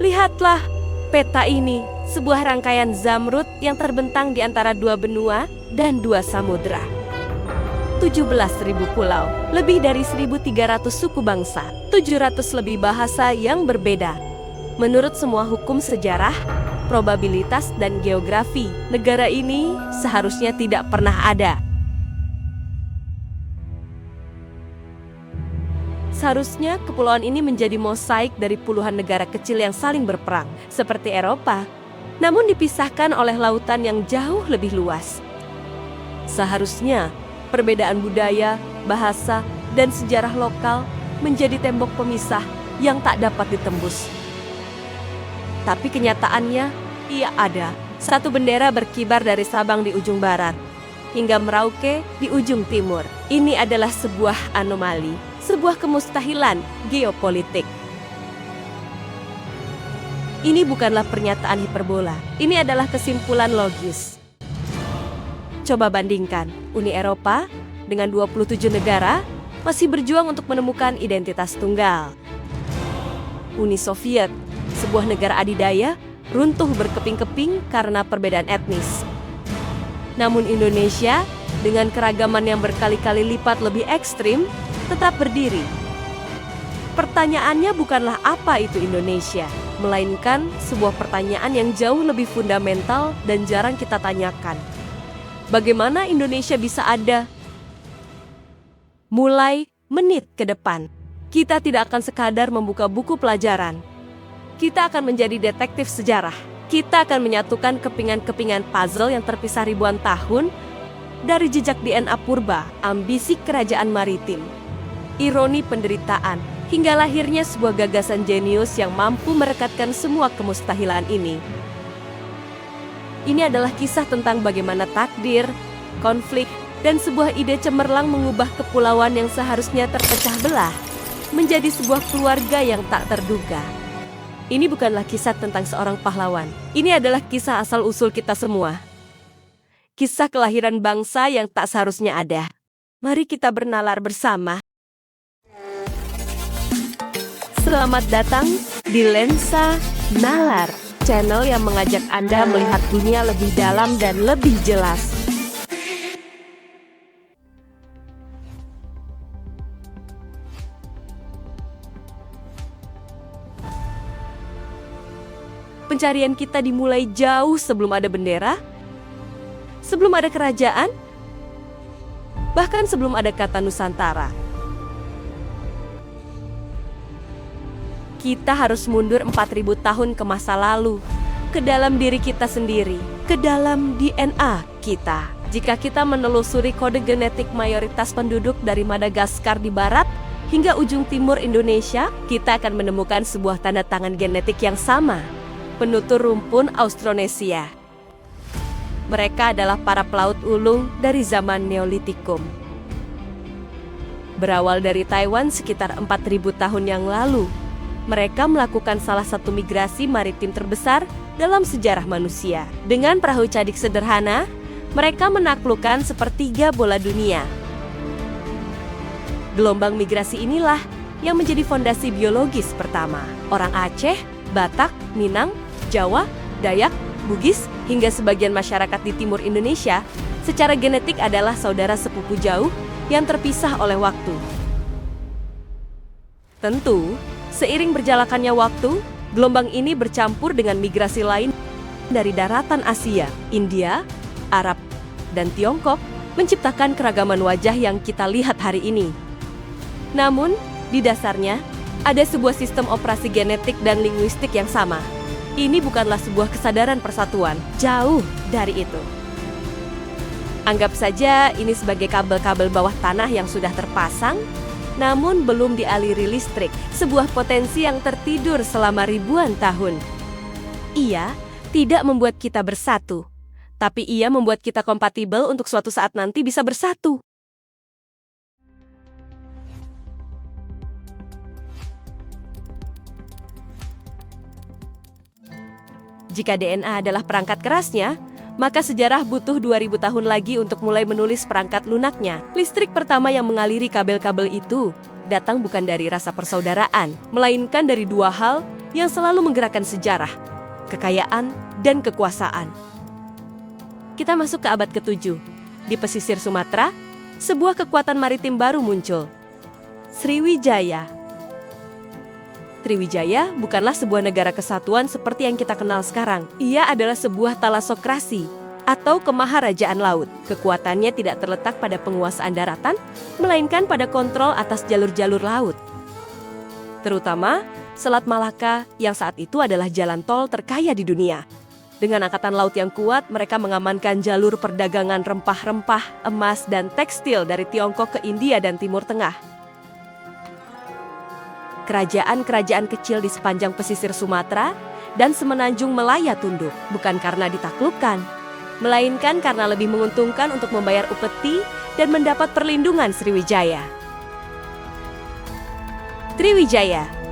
Lihatlah, peta ini, sebuah rangkaian zamrud yang terbentang di antara dua benua dan dua samudra. 17.000 pulau, lebih dari 1.300 suku bangsa, 700 lebih bahasa yang berbeda. Menurut semua hukum sejarah, probabilitas dan geografi, negara ini seharusnya tidak pernah ada. Seharusnya kepulauan ini menjadi mosaik dari puluhan negara kecil yang saling berperang, seperti Eropa, namun dipisahkan oleh lautan yang jauh lebih luas. Seharusnya perbedaan budaya, bahasa, dan sejarah lokal menjadi tembok pemisah yang tak dapat ditembus. Tapi kenyataannya, ia ada. Satu bendera berkibar dari Sabang di ujung barat hingga Merauke di ujung timur. Ini adalah sebuah anomali, sebuah kemustahilan geopolitik. Ini bukanlah pernyataan hiperbola, ini adalah kesimpulan logis. Coba bandingkan, Uni Eropa dengan 27 negara masih berjuang untuk menemukan identitas tunggal. Uni Soviet, sebuah negara adidaya, runtuh berkeping-keping karena perbedaan etnis. Namun Indonesia, dengan keragaman yang berkali-kali lipat lebih ekstrim, tetap berdiri. Pertanyaannya bukanlah apa itu Indonesia, melainkan sebuah pertanyaan yang jauh lebih fundamental dan jarang kita tanyakan. Bagaimana Indonesia bisa ada? Mulai menit ke depan, kita tidak akan sekadar membuka buku pelajaran. Kita akan menjadi detektif sejarah. Kita akan menyatukan kepingan-kepingan puzzle yang terpisah ribuan tahun dari jejak DNA purba, ambisi kerajaan maritim, ironi penderitaan, hingga lahirnya sebuah gagasan jenius yang mampu merekatkan semua kemustahilan ini. Ini adalah kisah tentang bagaimana takdir, konflik, dan sebuah ide cemerlang mengubah kepulauan yang seharusnya terpecah belah menjadi sebuah keluarga yang tak terduga. Ini bukanlah kisah tentang seorang pahlawan. Ini adalah kisah asal-usul kita semua. Kisah kelahiran bangsa yang tak seharusnya ada. Mari kita bernalar bersama. Selamat datang di Lensa Nalar, channel yang mengajak Anda melihat dunia lebih dalam dan lebih jelas. Pencarian kita dimulai jauh sebelum ada bendera, sebelum ada kerajaan, bahkan sebelum ada kata Nusantara. Kita harus mundur 4.000 tahun ke masa lalu, ke dalam diri kita sendiri, ke dalam DNA kita. Jika kita menelusuri kode genetik mayoritas penduduk dari Madagaskar di barat hingga ujung timur Indonesia, kita akan menemukan sebuah tanda tangan genetik yang sama, penutur rumpun Austronesia. Mereka adalah para pelaut ulung dari zaman Neolitikum. Berawal dari Taiwan sekitar 4.000 tahun yang lalu, mereka melakukan salah satu migrasi maritim terbesar dalam sejarah manusia. Dengan perahu cadik sederhana, mereka menaklukkan sepertiga bola dunia. Gelombang migrasi inilah yang menjadi fondasi biologis pertama. Orang Aceh, Batak, Minang, Jawa, Dayak, Bugis, hingga sebagian masyarakat di timur Indonesia secara genetik adalah saudara sepupu jauh yang terpisah oleh waktu. Tentu, seiring berjalannya waktu, gelombang ini bercampur dengan migrasi lain dari daratan Asia, India, Arab, dan Tiongkok, menciptakan keragaman wajah yang kita lihat hari ini. Namun, di dasarnya, ada sebuah sistem operasi genetik dan linguistik yang sama. Ini bukanlah sebuah kesadaran persatuan, jauh dari itu. Anggap saja ini sebagai kabel-kabel bawah tanah yang sudah terpasang, namun belum dialiri listrik, sebuah potensi yang tertidur selama ribuan tahun. Ia tidak membuat kita bersatu, tapi ia membuat kita kompatibel untuk suatu saat nanti bisa bersatu. Jika DNA adalah perangkat kerasnya, maka sejarah butuh 2000 tahun lagi untuk mulai menulis perangkat lunaknya. Listrik pertama yang mengaliri kabel-kabel itu datang bukan dari rasa persaudaraan, melainkan dari dua hal yang selalu menggerakkan sejarah, kekayaan, dan kekuasaan. Kita masuk ke abad ke-7. Di pesisir Sumatera, sebuah kekuatan maritim baru muncul, Sriwijaya. Sriwijaya bukanlah sebuah negara kesatuan seperti yang kita kenal sekarang. Ia adalah sebuah thalassokrasi atau kemaharajaan laut. Kekuatannya tidak terletak pada penguasaan daratan, melainkan pada kontrol atas jalur-jalur laut. Terutama Selat Malaka yang saat itu adalah jalan tol terkaya di dunia. Dengan angkatan laut yang kuat, mereka mengamankan jalur perdagangan rempah-rempah, emas, dan tekstil dari Tiongkok ke India dan Timur Tengah. Kerajaan-kerajaan kecil di sepanjang pesisir Sumatera dan semenanjung Melaya tunduk, bukan karena ditaklukkan, melainkan karena lebih menguntungkan untuk membayar upeti dan mendapat perlindungan Sriwijaya. Sriwijaya,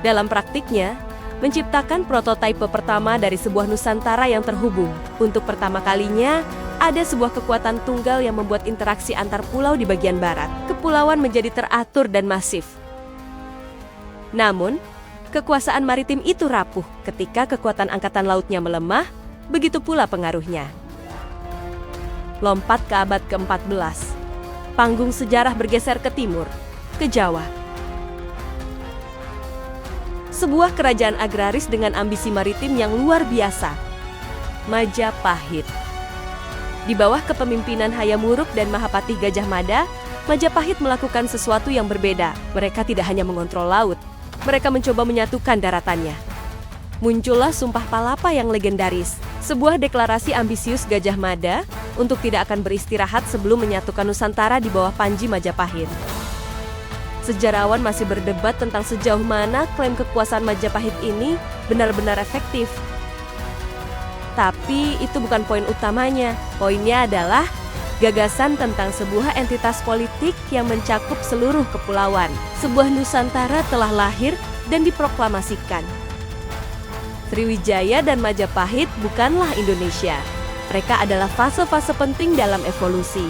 dalam praktiknya, menciptakan prototipe pertama dari sebuah Nusantara yang terhubung. Untuk pertama kalinya, ada sebuah kekuatan tunggal yang membuat interaksi antar pulau di bagian barat. Kepulauan menjadi teratur dan masif. Namun, kekuasaan maritim itu rapuh ketika kekuatan angkatan lautnya melemah, begitu pula pengaruhnya. Lompat ke abad ke-14. Panggung sejarah bergeser ke timur, ke Jawa. Sebuah kerajaan agraris dengan ambisi maritim yang luar biasa, Majapahit. Di bawah kepemimpinan Hayam Wuruk dan Mahapati Gajah Mada, Majapahit melakukan sesuatu yang berbeda. Mereka tidak hanya mengontrol laut, mereka mencoba menyatukan daratannya. Muncullah Sumpah Palapa yang legendaris, sebuah deklarasi ambisius Gajah Mada untuk tidak akan beristirahat sebelum menyatukan Nusantara di bawah Panji Majapahit. Sejarawan masih berdebat tentang sejauh mana klaim kekuasaan Majapahit ini benar-benar efektif. Tapi itu bukan poin utamanya. Poinnya adalah gagasan tentang sebuah entitas politik yang mencakup seluruh kepulauan. Sebuah Nusantara telah lahir dan diproklamasikan. Sriwijaya dan Majapahit bukanlah Indonesia. Mereka adalah fase-fase penting dalam evolusi.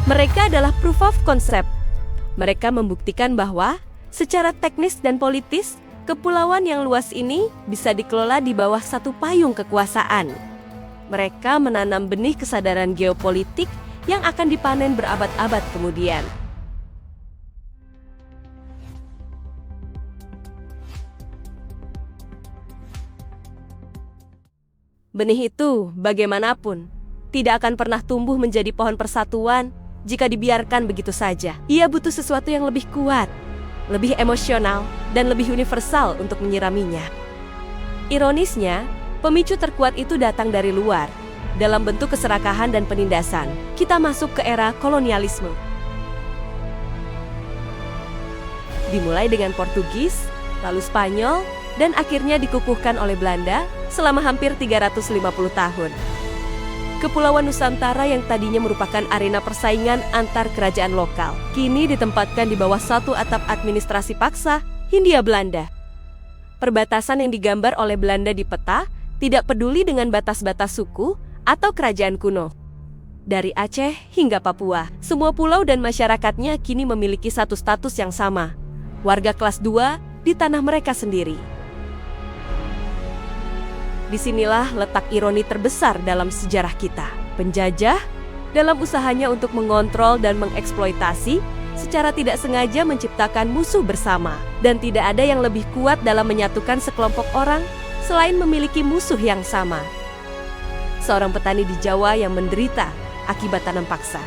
Mereka adalah proof of concept. Mereka membuktikan bahwa secara teknis dan politis, kepulauan yang luas ini bisa dikelola di bawah satu payung kekuasaan. Mereka menanam benih kesadaran geopolitik yang akan dipanen berabad-abad kemudian. Benih itu, bagaimanapun, tidak akan pernah tumbuh menjadi pohon persatuan jika dibiarkan begitu saja. Ia butuh sesuatu yang lebih kuat, lebih emosional, dan lebih universal untuk menyiraminya. Ironisnya, pemicu terkuat itu datang dari luar, dalam bentuk keserakahan dan penindasan. Kita masuk ke era kolonialisme. Dimulai dengan Portugis, lalu Spanyol, dan akhirnya dikukuhkan oleh Belanda selama hampir 350 tahun. Kepulauan Nusantara yang tadinya merupakan arena persaingan antar kerajaan lokal, kini ditempatkan di bawah satu atap administrasi paksa Hindia Belanda. Perbatasan yang digambar oleh Belanda di peta tidak peduli dengan batas-batas suku atau kerajaan kuno. Dari Aceh hingga Papua, semua pulau dan masyarakatnya kini memiliki satu status yang sama, warga kelas 2 di tanah mereka sendiri. Disinilah letak ironi terbesar dalam sejarah kita. Penjajah, dalam usahanya untuk mengontrol dan mengeksploitasi, secara tidak sengaja menciptakan musuh bersama. Dan tidak ada yang lebih kuat dalam menyatukan sekelompok orang selain memiliki musuh yang sama. Seorang petani di Jawa yang menderita akibat tanam paksa.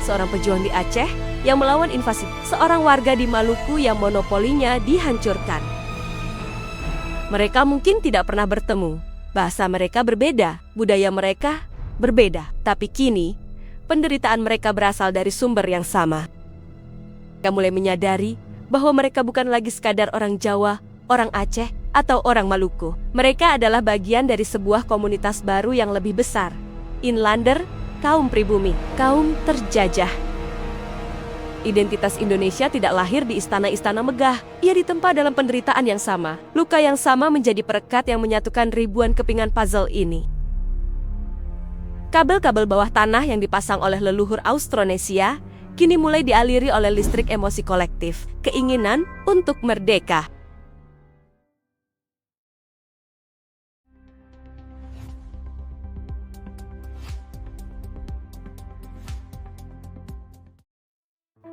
Seorang pejuang di Aceh yang melawan invasi. Seorang warga di Maluku yang monopolinya dihancurkan. Mereka mungkin tidak pernah bertemu. Bahasa mereka berbeda, budaya mereka berbeda. Tapi kini, penderitaan mereka berasal dari sumber yang sama. Mereka mulai menyadari bahwa mereka bukan lagi sekadar orang Jawa, orang Aceh, atau orang Maluku. Mereka adalah bagian dari sebuah komunitas baru yang lebih besar. Inlander, kaum pribumi, kaum terjajah. Identitas Indonesia tidak lahir di istana-istana megah. Ia ditempa dalam penderitaan yang sama. Luka yang sama menjadi perekat yang menyatukan ribuan kepingan puzzle ini. Kabel-kabel bawah tanah yang dipasang oleh leluhur Austronesia kini mulai dialiri oleh listrik emosi kolektif, keinginan untuk merdeka.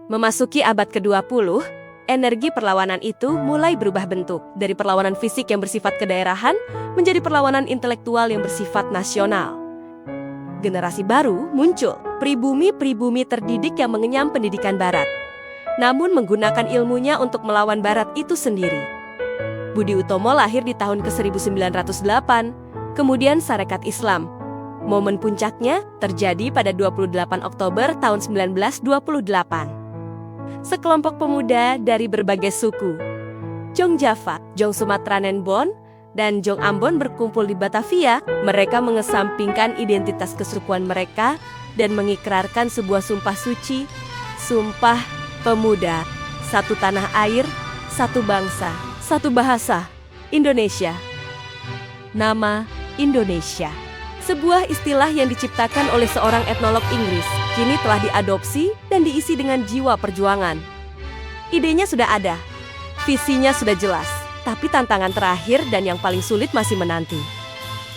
Memasuki abad ke-20, energi perlawanan itu mulai berubah bentuk dari perlawanan fisik yang bersifat kedaerahan menjadi perlawanan intelektual yang bersifat nasional. Generasi baru muncul, pribumi-pribumi terdidik yang mengenyam pendidikan barat, namun menggunakan ilmunya untuk melawan barat itu sendiri. Budi Utomo lahir di tahun ke-1908, kemudian Sarekat Islam. Momen puncaknya terjadi pada 28 Oktober tahun 1928. Sekelompok pemuda dari berbagai suku, Jong Java, Jong Sumatra Nenbon, dan Jong Ambon berkumpul di Batavia. Mereka mengesampingkan identitas kesukuan mereka dan mengikrarkan sebuah sumpah suci, Sumpah Pemuda, satu tanah air, satu bangsa, satu bahasa, Indonesia. Nama Indonesia, sebuah istilah yang diciptakan oleh seorang etnolog Inggris, kini telah diadopsi dan diisi dengan jiwa perjuangan. Idenya sudah ada, visinya sudah jelas, tapi tantangan terakhir dan yang paling sulit masih menanti.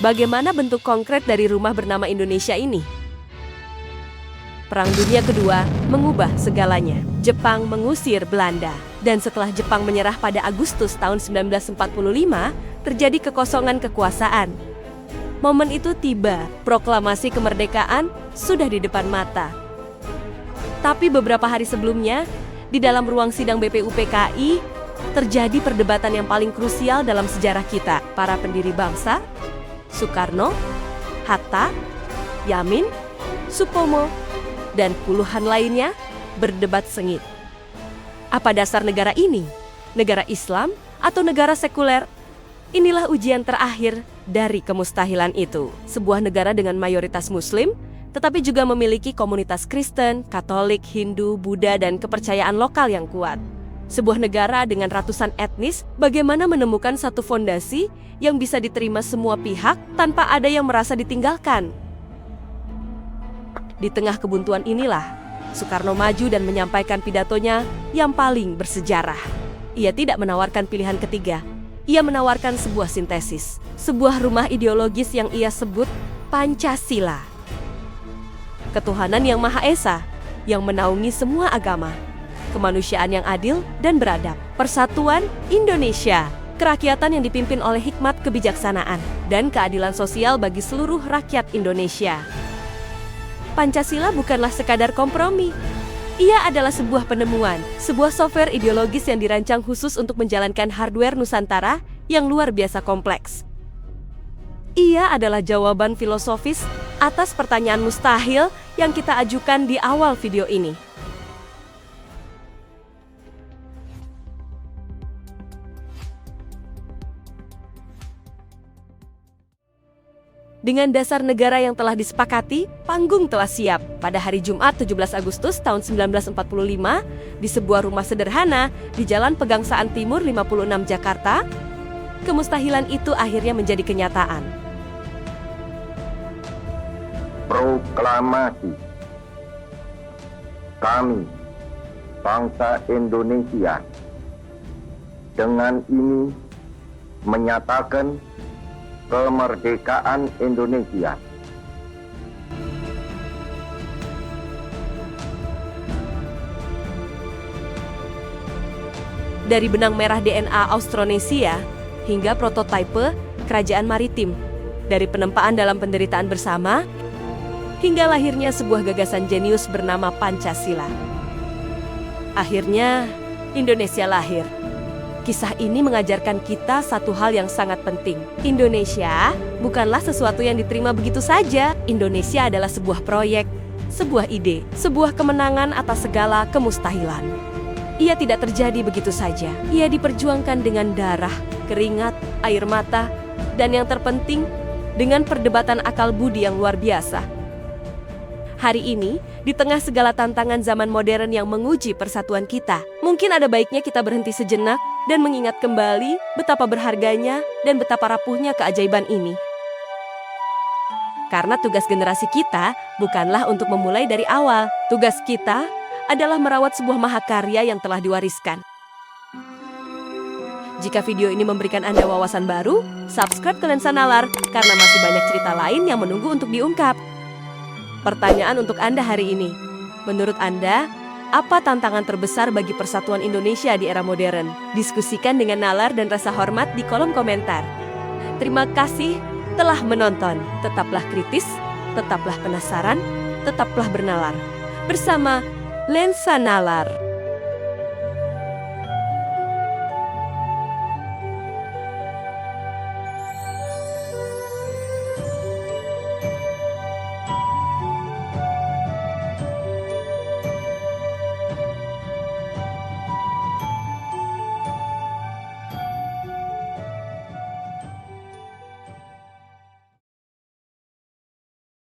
Bagaimana bentuk konkret dari rumah bernama Indonesia ini? Perang Dunia Kedua mengubah segalanya. Jepang mengusir Belanda, dan setelah Jepang menyerah pada Agustus tahun 1945, terjadi kekosongan kekuasaan. Momen itu tiba, proklamasi kemerdekaan sudah di depan mata. Tapi beberapa hari sebelumnya, di dalam ruang sidang BPUPKI, terjadi perdebatan yang paling krusial dalam sejarah kita. Para pendiri bangsa, Soekarno, Hatta, Yamin, Supomo, dan puluhan lainnya berdebat sengit. Apa dasar negara ini? Negara Islam atau negara sekuler? Inilah ujian terakhir dari kemustahilan itu. Sebuah negara dengan mayoritas Muslim, tetapi juga memiliki komunitas Kristen, Katolik, Hindu, Buddha, dan kepercayaan lokal yang kuat. Sebuah negara dengan ratusan etnis, bagaimana menemukan satu fondasi yang bisa diterima semua pihak tanpa ada yang merasa ditinggalkan? Di tengah kebuntuan inilah, Soekarno maju dan menyampaikan pidatonya yang paling bersejarah. Ia tidak menawarkan pilihan ketiga. Ia menawarkan sebuah sintesis, sebuah rumah ideologis yang ia sebut Pancasila. Ketuhanan yang Maha Esa, yang menaungi semua agama, kemanusiaan yang adil dan beradab, persatuan Indonesia, kerakyatan yang dipimpin oleh hikmat kebijaksanaan, dan keadilan sosial bagi seluruh rakyat Indonesia. Pancasila bukanlah sekadar kompromi. Ia adalah sebuah penemuan, sebuah software ideologis yang dirancang khusus untuk menjalankan hardware Nusantara yang luar biasa kompleks. Ia adalah jawaban filosofis atas pertanyaan mustahil yang kita ajukan di awal video ini. Dengan dasar negara yang telah disepakati, panggung telah siap. Pada hari Jumat 17 Agustus tahun 1945, di sebuah rumah sederhana di Jalan Pegangsaan Timur 56 Jakarta, kemustahilan itu akhirnya menjadi kenyataan. Proklamasi. Kami, bangsa Indonesia, dengan ini menyatakan kemerdekaan Indonesia. Dari benang merah DNA Austronesia hingga prototipe kerajaan maritim, dari penempaan dalam penderitaan bersama hingga lahirnya sebuah gagasan jenius bernama Pancasila. Akhirnya Indonesia lahir. Kisah ini mengajarkan kita satu hal yang sangat penting. Indonesia bukanlah sesuatu yang diterima begitu saja. Indonesia adalah sebuah proyek, sebuah ide, sebuah kemenangan atas segala kemustahilan. Ia tidak terjadi begitu saja. Ia diperjuangkan dengan darah, keringat, air mata, dan yang terpenting, dengan perdebatan akal budi yang luar biasa. Hari ini, di tengah segala tantangan zaman modern yang menguji persatuan kita, mungkin ada baiknya kita berhenti sejenak dan mengingat kembali betapa berharganya dan betapa rapuhnya keajaiban ini. Karena tugas generasi kita bukanlah untuk memulai dari awal. Tugas kita adalah merawat sebuah mahakarya yang telah diwariskan. Jika video ini memberikan Anda wawasan baru, subscribe ke Lensa Nalar karena masih banyak cerita lain yang menunggu untuk diungkap. Pertanyaan untuk Anda hari ini, menurut Anda, Apa tantangan terbesar bagi persatuan Indonesia di era modern? Diskusikan dengan nalar dan rasa hormat di kolom komentar. Terima kasih telah menonton. Tetaplah kritis, tetaplah penasaran, tetaplah bernalar. Bersama Lensa Nalar.